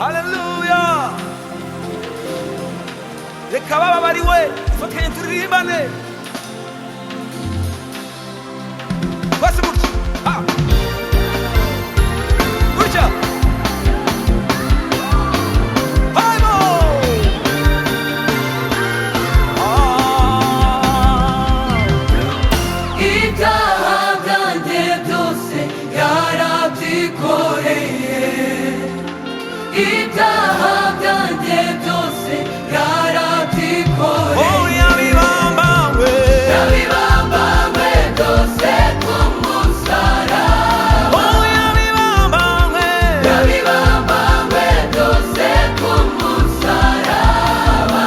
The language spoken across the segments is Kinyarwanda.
Hallelujah. Narababariwe, fatanye turirimbane. Basi gutya. Ha. Gutya. Haymo. Ibyaha byanjye byose yarabyikoreye. Ibyaha byanjye byose yarabyikoreye. Oh, yabibambawe. Yabibambawe byose ku musaraba. Oh, yabibambawe. Yabibambawe byose ku musaraba.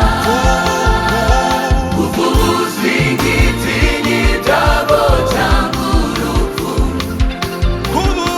Kuva ubuzingiti n'ibyago cyangwa urupfu. Kuva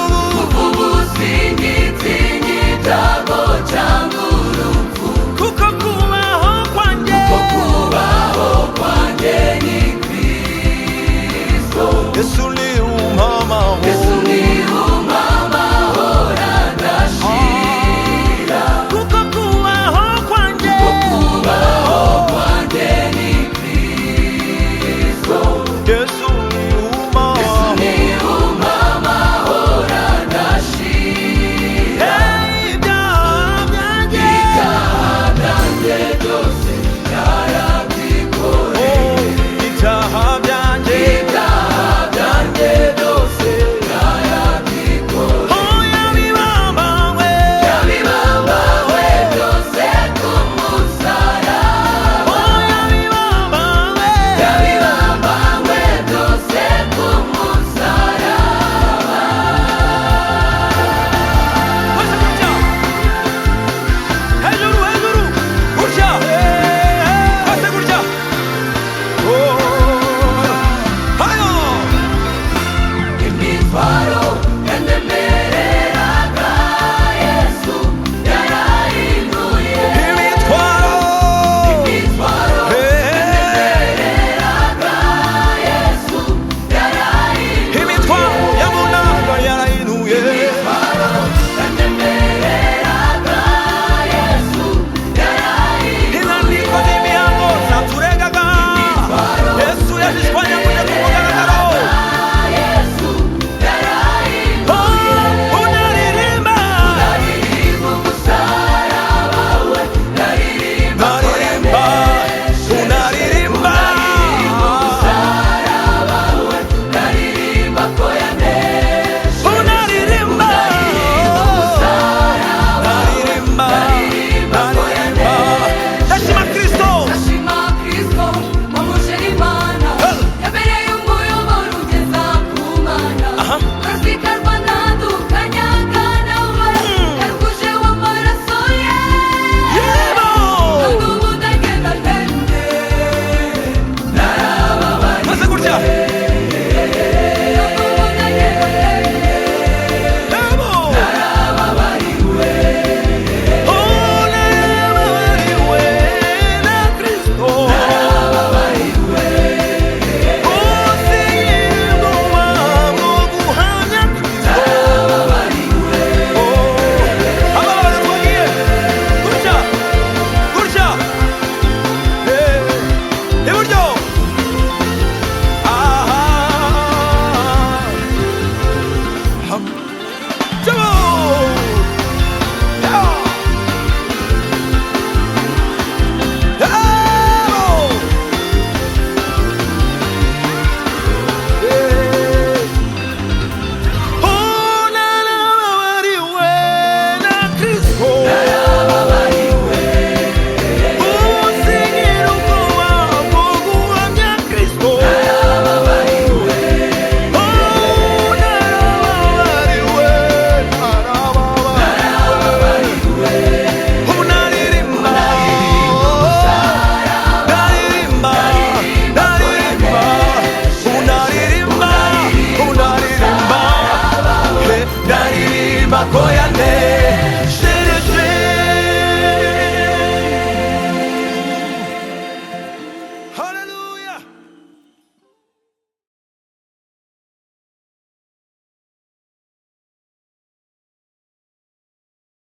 ubuzingiti n'ibyago cyangwa urupfu. Kuko kubaho kwanjye. Kubaho kwanjye ni Kristo. Yesu ni umama. Yesu ni umamahoro adashira. Kuko kubaho kwanjye. Kubaho kwanjye ni Kristo. Yesu ni umama. Yesu ni umamahoro adashira. Ibyaha byanjye. Ibyaha byanjye byose yarabyikoreye. Ibyaha byanjye. Ibyaha byanjye byose yarabyikoreye. Oh, yabibambawe. Yabibambawe byose ku musaraba. Oh, yabibambawe. Yabibambawe byose ku musaraba. Bose gutya. Hejuru, hejuru. Gutya. Bose gutya. Oh. Hayo. Imitwaro